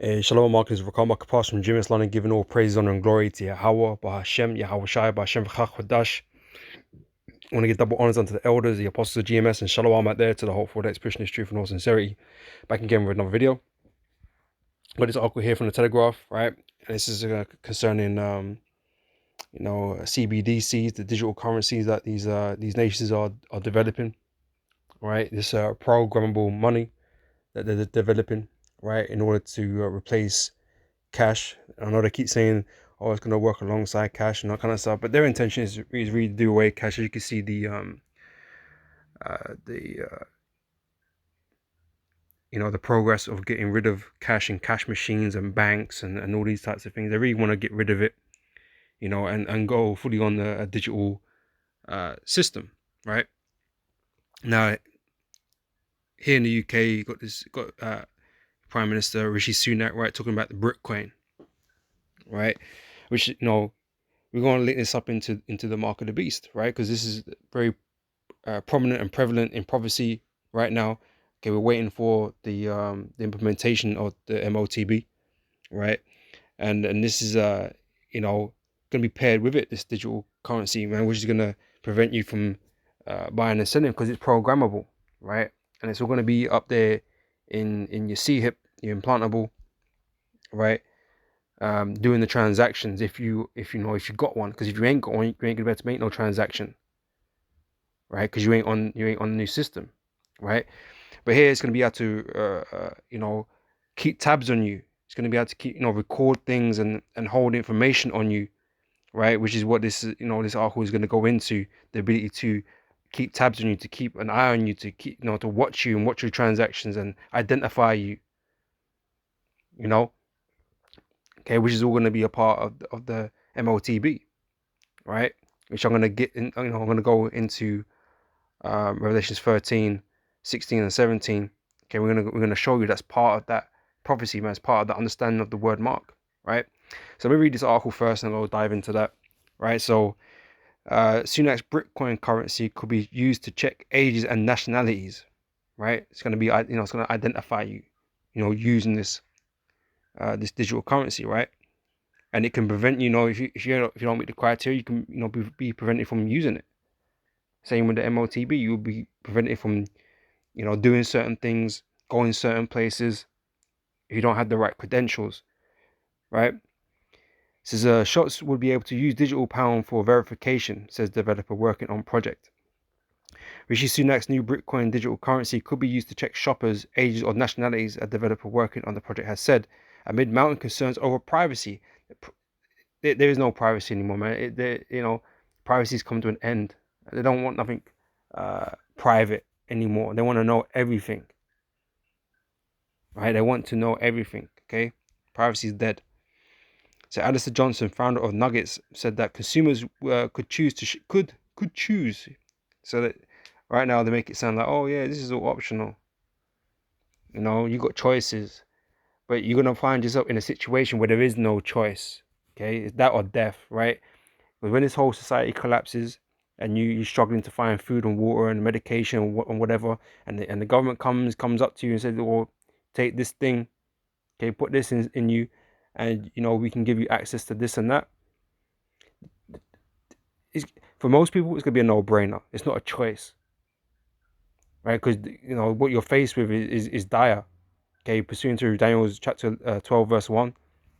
Shalom, Marcus. Rakam Kapas from Jimis London, giving all praise, honor, and glory to Yahweh, Bahashem, Yahweh Shai, Bahashem Chachwadash. I want to give double honors unto the elders, the apostles of GMS, and Shalom out there to the hopeful that expression is truth and all sincerity. Back again with another video. Got this article here from the Telegraph, right? And this is concerning, CBDCs, the digital currencies that these nations are developing, right? This programmable money that they're developing, right, in order to replace cash. I know they keep saying, "Oh, it's going to work alongside cash" and that kind of stuff, but their intention is really to do away with cash. As you can see, the the progress of getting rid of cash and cash machines and banks and all these types of things. They really want to get rid of it, and go fully on a digital system, right? Now, here in the UK, you got Prime Minister Rishi Sunak, right, talking about the Bitcoin, right, which we're going to link this up into the mark of the beast, right? Because this is very prominent and prevalent in prophecy right now. Okay, we're waiting for the implementation of the MOTB, right? And this is going to be paired with it, this digital currency, man, which is going to prevent you from buying and selling because it's programmable, right? And it's all going to be up there in your C-hip, your implantable, right? Doing the transactions if you got one, because if you ain't got one, you ain't gonna be able to make no transaction, right? Because you ain't on the new system, right? But here it's gonna be able to keep tabs on you. It's gonna be able to keep record things and hold information on you, right? Which is what this this article is gonna go into, the ability to keep tabs on you, to keep an eye on you, to keep to watch you and watch your transactions and identify you, okay, which is all going to be a part of the MOTB, right? Which I'm going to get in, I'm going to go into Revelations 13, 16, and 17. Okay, we're going to show you that's part of that prophecy, man. It's part of the understanding of the word mark, right? So let me read this article first and I'll dive into that, right? So Sunak's Bitcoin currency could be used to check ages and nationalities, right? It's going to be, it's going to identify you, using this this digital currency, right? And it can prevent if you don't meet the criteria, you can be prevented from using it. Same with the MOTB, you'll be prevented from doing certain things, going certain places if you don't have the right credentials, right? Says shots would be able to use digital pound for verification, says developer working on project. Rishi Sunak's new Bitcoin digital currency could be used to check shoppers' ages or nationalities, a developer working on the project has said, amid mounting concerns over privacy. There is no privacy anymore, man. Privacy's come to an end. They don't want nothing private anymore. They want to know everything, right? They want to know everything. Okay, privacy is dead. So Alistair Johnson, founder of Nuggets, said that consumers could choose to could choose. So that right now they make it sound like, oh yeah, this is all optional. You got choices, but you're gonna find yourself in a situation where there is no choice. Okay, it's that or death, right? Because when this whole society collapses and you're struggling to find food and water and medication and whatever, and the government comes up to you and says, "Well, take this thing, okay, put this in you, and we can give you access to this and that." It's, for most people, it's gonna be a no-brainer. It's not a choice, right? Because what you're faced with is dire. Okay, pursuant to Daniel's chapter 12, verse 1,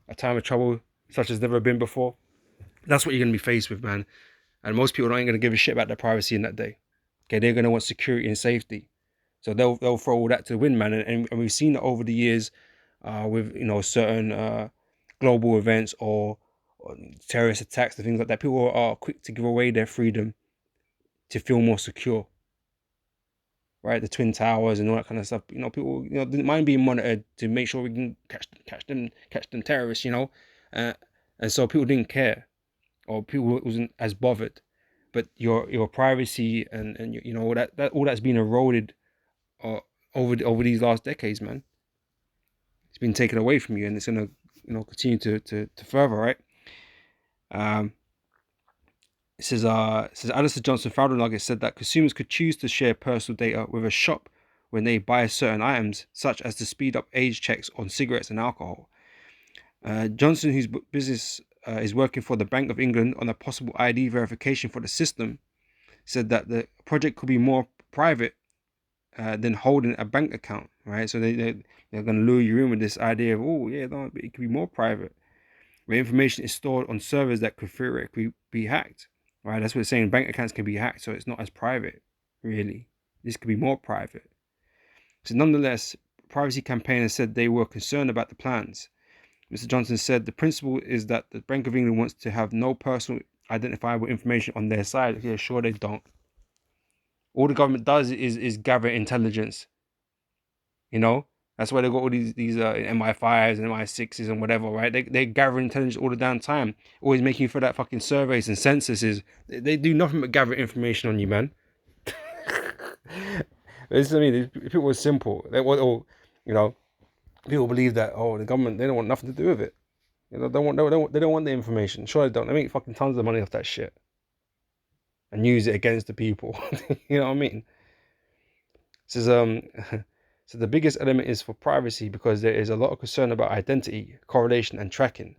a time of trouble such as never been before. That's what you're gonna be faced with, man. And most people ain't gonna give a shit about their privacy in that day. Okay, they're gonna want security and safety. So they'll throw all that to the wind, man. And we've seen that over the years with certain global events or terrorist attacks and things like that. People are quick to give away their freedom to feel more secure. Right, the Twin Towers and all that kind of stuff. People didn't mind being monitored to make sure we can catch them terrorists. And so people didn't care, or people wasn't as bothered. But your privacy and all that's been eroded over these last decades, man. It's been taken away from you, and it's gonna continue to further, right? It says Alistair Johnson, founder of Nugget, said that consumers could choose to share personal data with a shop when they buy certain items, such as to speed up age checks on cigarettes and alcohol. Johnson, whose business is working for the Bank of England on a possible ID verification for the system, said that the project could be more private than holding a bank account, right? So they're going to lure you in with this idea of, oh, yeah, no, it could be more private, where information is stored on servers that could theoretically be hacked, right? That's what it's saying. Bank accounts can be hacked, so it's not as private, really. This could be more private. So nonetheless, privacy campaigners said they were concerned about the plans. Mr. Johnson said the principle is that the Bank of England wants to have no personal identifiable information on their side. Yeah, sure they don't. All the government does is gather intelligence. You know, that's why they got all these MI5s and MI6s and whatever, right? They gather intelligence all the damn time, always making you fill that fucking surveys and censuses. They do nothing but gather information on you, man. Listen to me. People are simple. They want, or you know, people believe that the government, they don't want nothing to do with it. You know, they don't want the information. Sure they don't. They make fucking tons of money off that shit and use it against the people. You know what I mean? This is so the biggest element is for privacy, because there is a lot of concern about identity, correlation, and tracking.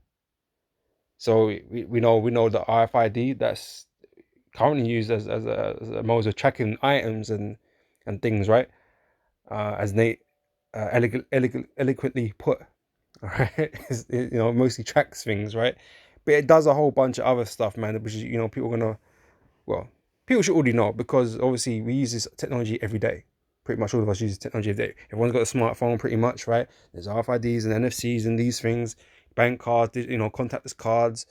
So we know the RFID that's currently used as a mode of tracking items and things, right? As Nate eloquently put, right? Mostly tracks things, right? But it does a whole bunch of other stuff, man, which is, people should already know, because obviously we use this technology every day. Pretty much all of us use technology every day. Everyone's got a smartphone, pretty much, right? There's RFIDs and NFCs and these things, bank cards, contactless cards.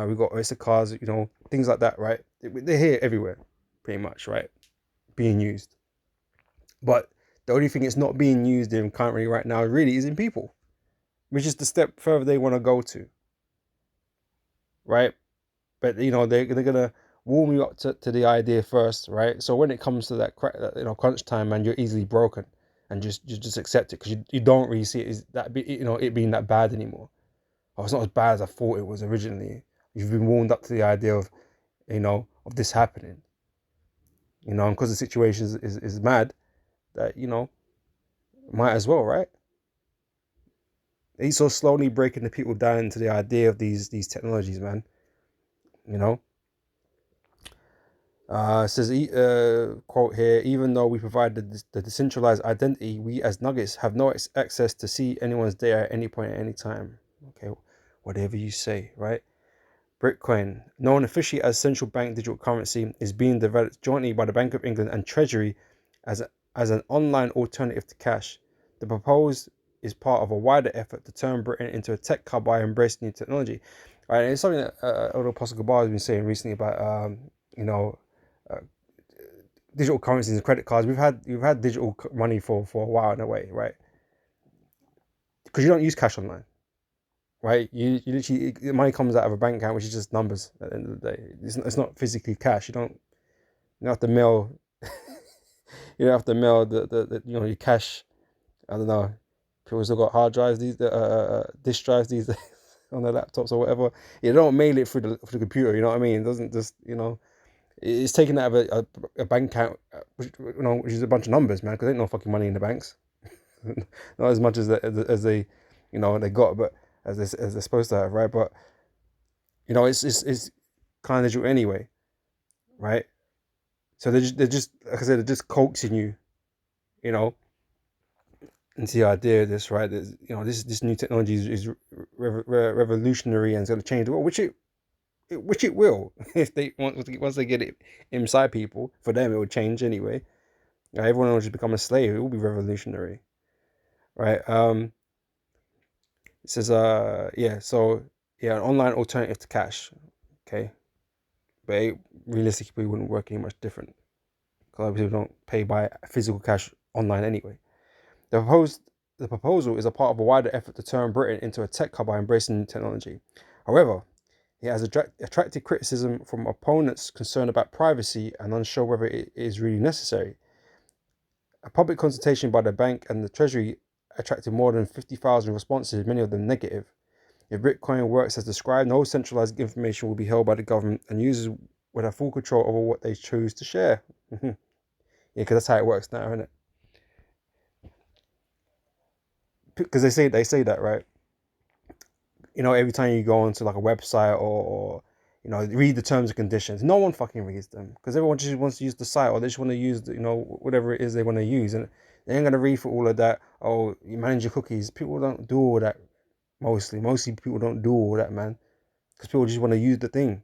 We've got Oyster cards, things like that, right? They're here everywhere, pretty much, right? Being used. But the only thing it's not being used in currently right now really is in people, which is the step further they want to go to, right? But they're gonna warm you up to the idea first, right? So when it comes to that crunch time, man, you're easily broken, and you just accept it, because you don't really see it being that bad anymore. Oh, it's not as bad as I thought it was originally. You've been warmed up to the idea of of this happening, and because the situation is mad, that might as well, right? He's so slowly breaking the people down into the idea of these technologies, man. It says, quote here, even though we provide the decentralized identity, we as Nuggets have no access to see anyone's data at any point at any time. Okay, whatever you say, right? Bitcoin, known officially as central bank digital currency, is being developed jointly by the Bank of England and Treasury as an online alternative to cash. The proposed is part of a wider effort to turn Britain into a tech hub by embracing new technology. Right, and it's something that Odo Gabar has been saying recently about digital currencies and credit cards. We've had digital money for a while in a way, right? Because you don't use cash online, right? You literally, the money comes out of a bank account, which is just numbers at the end of the day. It's not physically cash. You don't have to mail. You don't have to mail the your cash. I don't know. People still got hard drives, disk drives these days on their laptops or whatever. You don't mail it through the computer. You know what I mean? It doesn't just It's taken out of a bank account, which is a bunch of numbers, man. Because there ain't no fucking money in the banks, not as much as they, they got, but as they're supposed to have, right? But it's kind of digital anyway, right? So they're just like I said, they're just coaxing you, into the idea of this, right? This new technology is revolutionary and it's going to change the world, which it will. If they once they get it inside people, for them it will change anyway. Everyone will just become a slave. It will be revolutionary, right? It says an online alternative to cash. Okay, but it realistically wouldn't work any much different, because a lot of people don't pay by physical cash online anyway. The proposal is a part of a wider effort to turn Britain into a tech hub by embracing new technology. However, it has attracted criticism from opponents concerned about privacy and unsure whether it is really necessary. A public consultation by the bank and the Treasury attracted more than 50,000 responses, many of them negative. If Bitcoin works as described, no centralized information will be held by the government, and users would have full control over what they choose to share. Yeah, because that's how it works now, isn't it? because they say that, right? You know, every time you go onto like a website or you know, read the terms and conditions. No one fucking reads them because everyone just wants to use the site, or they just want to use the, you know, whatever it is they want to use, and they ain't gonna read for all of that. Oh, you manage your cookies. People don't do all that. Mostly people don't do all that, man, because people just want to use the thing,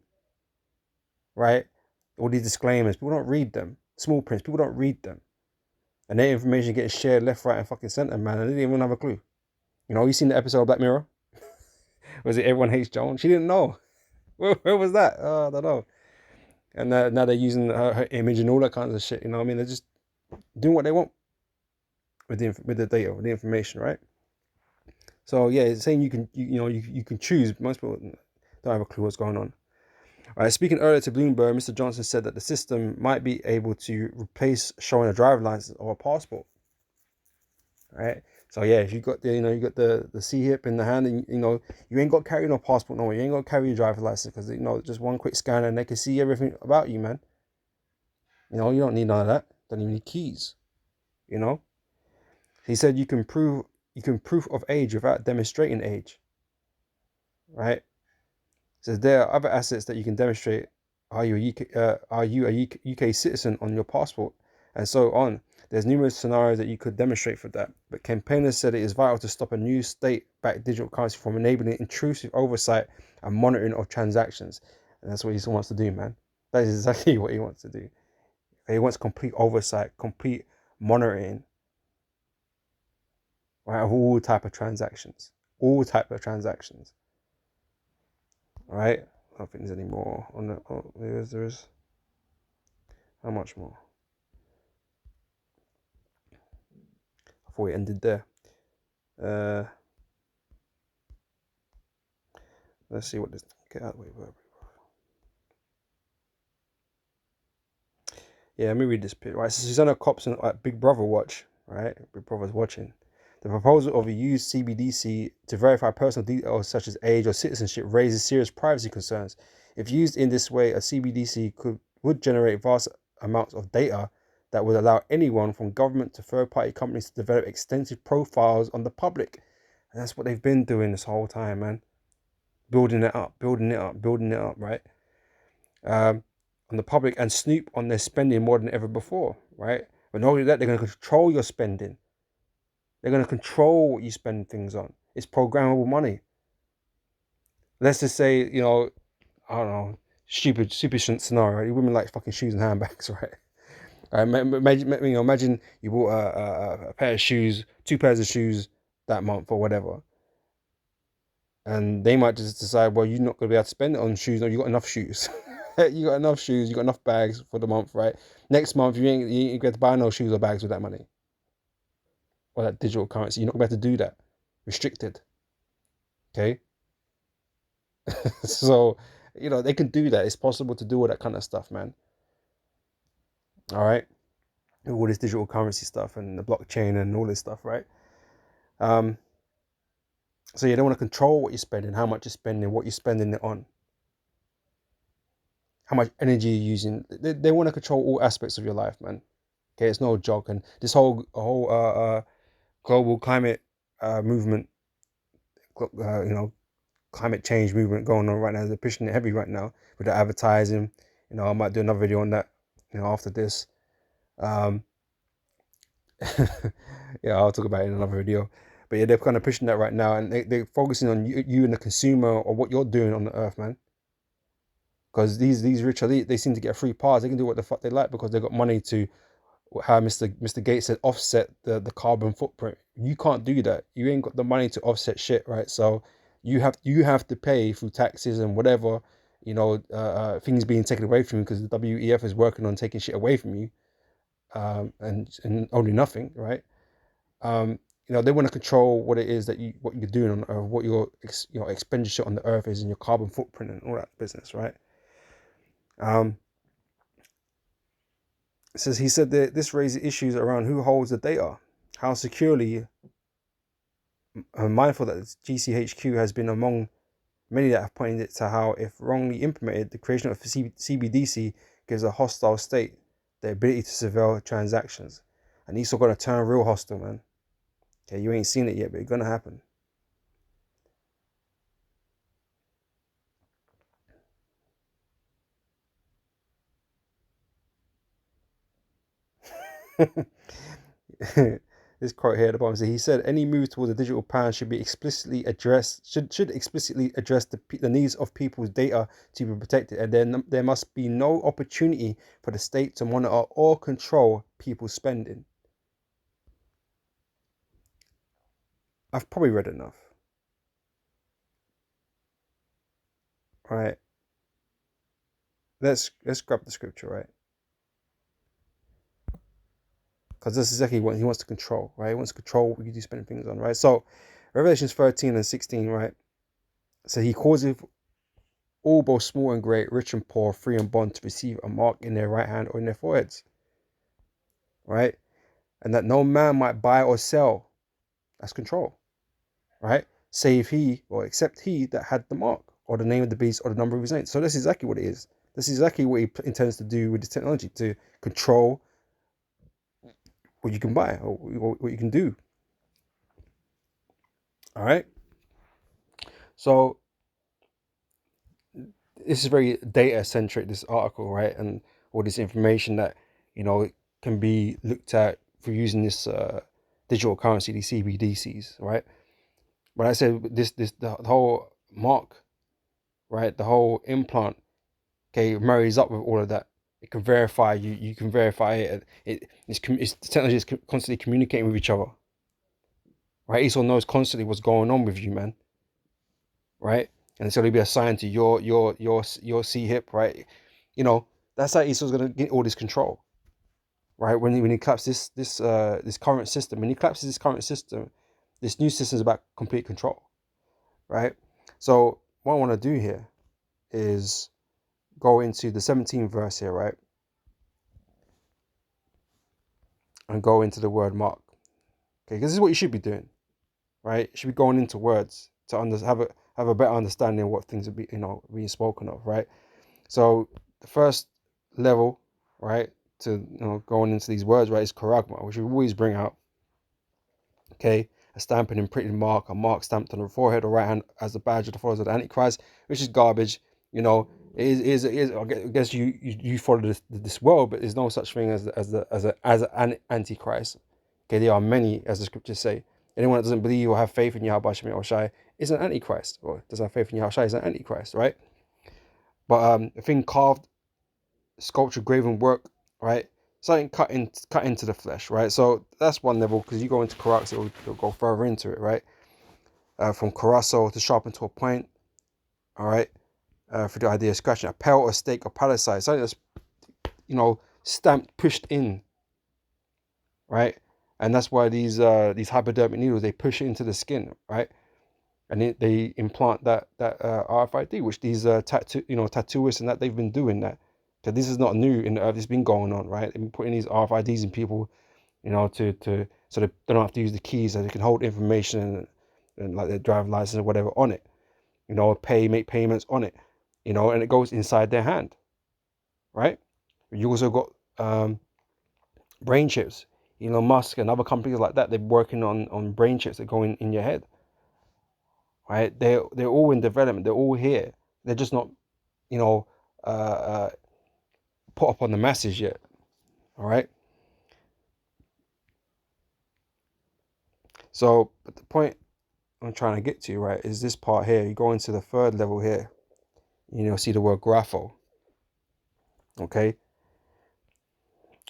right? All these disclaimers, people don't read them. Small prints, people don't read them, and their information gets shared left, right, and fucking center, man. And they didn't even have a clue. You know, you seen the episode of Black Mirror? Was it Everyone Hates Joan? She didn't know. Where was that? I don't know. And now they're using her image and all that kinds of shit. You know what I mean? They're just doing what they want with the data, with the information, right? So yeah, it's saying you can choose. Most people don't have a clue what's going on. All right. Speaking earlier to Bloomberg, Mr. Johnson said that the system might be able to replace showing a driver license or a passport. Right. So yeah, if you got you got the C-hip in the hand, and you ain't got to carry no passport no more. You ain't got to carry your driver's license because just one quick scan and they can see everything about you, man. You don't need none of that. Don't even need keys. He said you can prove of age without demonstrating age. Right. Says there are other assets that you can demonstrate. Are you a UK citizen on your passport, and so on. There's numerous scenarios that you could demonstrate for that, but campaigners said it is vital to stop a new state-backed digital currency from enabling intrusive oversight and monitoring of transactions. And that's what he wants to do, man. That is exactly what he wants to do. He wants complete oversight, complete monitoring, right, of all type of transactions. All type of transactions. All right? I don't think there's any more on the... Oh, there is. How much more? I thought it ended there. Let's see what this... Get out of the way, bro. Yeah, let me read this bit. Right, so Susanna Cops and Big Brother watch. Right, Big Brother's watching. The proposal of a used CBDC to verify personal details such as age or citizenship raises serious privacy concerns. If used in this way, a CBDC would generate vast amounts of data that would allow anyone from government to third-party companies to develop extensive profiles on the public. And that's what they've been doing this whole time, man. Building it up, right? On the public and snoop on their spending more than ever before, right? But not only that, they're going to control your spending. They're going to control what you spend things on. It's programmable money. Let's just say, I don't know, stupid scenario. Right? Women like fucking shoes and handbags, right? Imagine you bought a pair of shoes, 2 pairs of shoes that month or whatever. And they might just decide, well, you're not going to be able to spend it on shoes, or you got enough shoes. You got enough shoes, you got enough bags for the month, right? Next month, you ain't going to buy no shoes or bags with that money. Or that digital currency. You're not going to be able to do that. Restricted. Okay? So, they can do that. It's possible to do all that kind of stuff, man. All right? All this digital currency stuff and the blockchain and all this stuff, right? So you don't want to control what you're spending, how much you're spending, what you're spending it on, how much energy you're using. They want to control all aspects of your life, man. Okay, it's no joke. And this whole global climate movement, climate change movement going on right now. They're pushing it heavy right now with the advertising. I might do another video on that, after this. Yeah, I'll talk about it in another video. But yeah, they're kind of pushing that right now, and they're focusing on you and the consumer, or what you're doing on the earth, man. Because these rich elite, they seem to get a free pass. They can do what the fuck they like because they got money to, how Mr. Gates said, offset the carbon footprint. You can't do that. You ain't got the money to offset shit, right? So you have to pay through taxes and whatever, things being taken away from you because the WEF is working on taking shit away from you, and only nothing, right? They want to control what it is that what you're doing on Earth, what your expenditure on the Earth is, and your carbon footprint and all that business, right? He said that this raises issues around who holds the data, how securely. Mindful that GCHQ has been among many that have pointed to how, if wrongly implemented, the creation of CBDC gives a hostile state the ability to surveil transactions, and these are going to turn real hostile, man. Okay, you ain't seen it yet, but it's gonna happen. This quote here at the bottom says, he said any move towards a digital pound should be explicitly addressed should explicitly address the needs of people's data to be protected, and then there must be no opportunity for the state to monitor or control people's spending. I've probably read enough. All right, let's grab the scripture, right? Because this is exactly what he wants to control, right? He wants to control what you do spending things on, right? So Revelations 13 and 16, right? So he causeth all, both small and great, rich and poor, free and bond, to receive a mark in their right hand or in their foreheads, right? And that no man might buy or sell. That's control, right? Save he, or except he that had the mark, or the name of the beast, or the number of his name. So that's exactly what it is. This is exactly what he intends to do with this technology, to control what you can buy or what you can do. All right. So this is very data centric, this article, right? And all this information that, can be looked at for using this digital currency, these CBDCs, right? But I said the whole mark, right? The whole implant, okay, marries up with all of that. It can verify you. You can verify it. It's the technology is constantly communicating with each other, right? Esau knows constantly what's going on with you, man, right? And it's going to be assigned to your C hip, right? That's how Esau's going to get all this control, right? When he collapses this current system, when he collapses this current system, this new system is about complete control, right? So what I want to do here is go into the 17th verse here, right? And go into the word mark. Okay, because this is what you should be doing, right? You should be going into words to have a better understanding of what things are being spoken of, right? So the first level, right, to going into these words, right, is charagma, which we always bring out. Okay, a stamped and imprinted mark, a mark stamped on the forehead or right hand as the badge of the followers of the Antichrist, which is garbage. It is. I guess you follow this world, but there's no such thing as an Antichrist. Okay, there are many, as the scriptures say. Anyone that doesn't believe or have faith in Yahweh Shem Yahushai is an Antichrist, or doesn't have faith in Yahushai is an Antichrist, right? But a thing carved, sculpture, graven work, right? Something cut into the flesh, right? So that's one level, because you go into Karak, it'll go further into it, right? From Karaso to sharpen to a point, all right? For the idea of scratching a pelt or stake or palicide, something that's stamped, pushed in, right? And that's why these hypodermic needles, they push it into the skin, right? And they implant that RFID, which these tattooists and that they've been doing that. So this is not new in the earth. It's been going on, right? They've been putting these RFIDs in people, to so they don't have to use the keys, so they can hold information and like their driving license or whatever on it, make payments on it, and it goes inside their hand, right? You also got brain chips. Elon Musk and other companies like that, they're working on brain chips that go in your head, right? They're all in development. They're all here. They're just not, you know, uh, uh, put up on the masses yet. All right. So, but the point I'm trying to get to, right, is this part here. You go into the third level here. See the word grapho. Okay.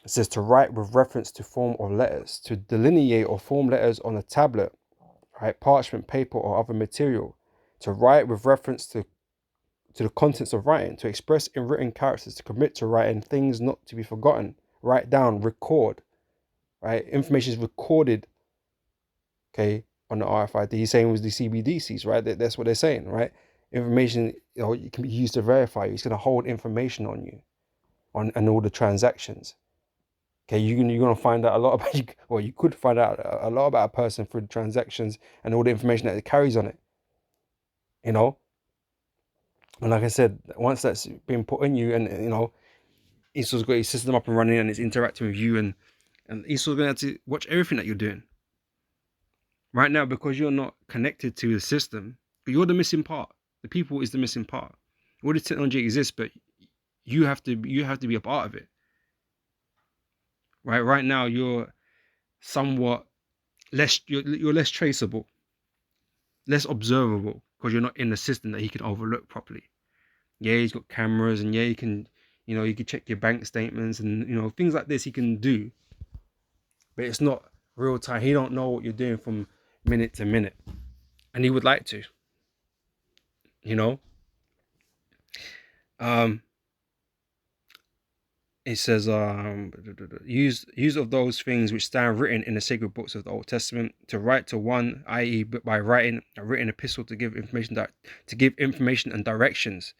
It says to write with reference to form of letters, to delineate or form letters on a tablet, right, parchment, paper, or other material, to write with reference to the contents of writing, to express in written characters, to commit to writing things not to be forgotten, write down, record, right? Information is recorded, okay, on the RFID. He's saying with the CBDCs, right? That's what they're saying, right? Information, it can be used to verify you. It's going to hold information on you, and all the transactions. Okay, you're gonna find out a lot about you. Well, you could find out a lot about a person through the transactions and all the information that it carries on it. You know, and like I said, once that's been put in you, and Esau's got his system up and running, and it's interacting with you, and Esau's gonna have to watch everything that you're doing. Right now, because you're not connected to the system, you're the missing part. The people is the missing part. All this technology exists, but you have to be a part of it. Right now, you're somewhat less. You're less traceable, less observable, because you're not in the system that he can overlook properly. Yeah, he's got cameras, and yeah, you can check your bank statements, and things like this he can do, but it's not real time. He don't know what you're doing from minute to minute, and he would like to. You know, um, it says use of those things which stand written in the sacred books of the Old Testament, to write to one, i.e., by writing a written epistle to give information and directions,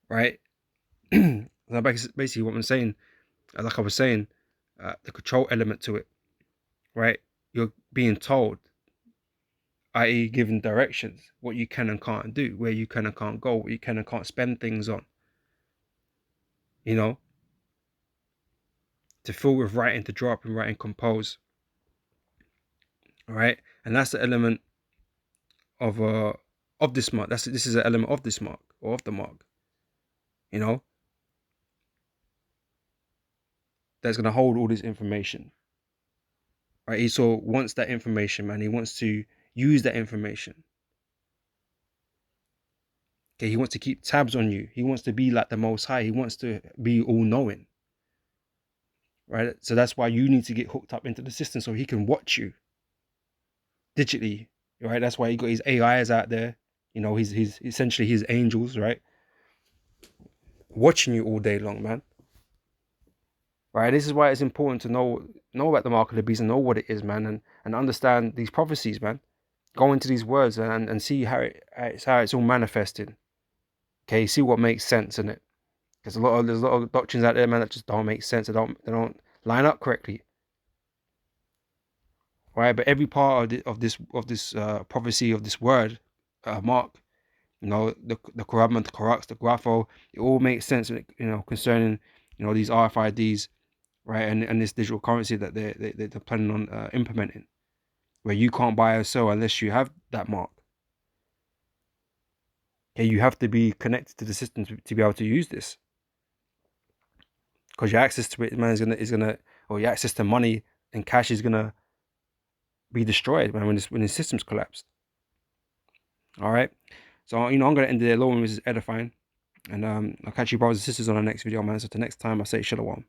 right? So basically, what I'm saying, like I was saying, the control element to it, right? You're being told, i.e., given directions, what you can and can't do, where you can and can't go, what you can and can't spend things on, to fill with writing, to draw up and write and compose. All right, and that's the element of this mark. This is an element of this mark, or of the mark. That's gonna hold all this information. Right? He wants that information, man. He wants to use that information. Okay, he wants to keep tabs on you. He wants to be like the Most High. He wants to be all knowing. Right? So that's why you need to get hooked up into the system so he can watch you digitally. Right? That's why he got his AIs out there. He's essentially his angels, right? Watching you all day long, man. Right? This is why it's important to know about the mark of the beast and know what it is, man, and understand these prophecies, man. Go into these words and see how it's all manifesting. Okay, see what makes sense in it. Because there's a lot of doctrines out there, man, that just don't make sense. They don't line up correctly. Right? But every part of this prophecy, of this word, mark, the Quran, the Qur'an, the Grapho, it all makes sense, concerning, these RFIDs, right, and this digital currency that they're planning on implementing, where you can't buy or sell unless you have that mark. Okay, you have to be connected to the system to be able to use this, because your access to it, man, or your access to money and cash is gonna be destroyed, man, when the system's collapsed. All right, so I'm gonna end it there. Lord, this is edifying, and I'll catch you brothers and sisters on the next video, man. So till next time, I say shalom.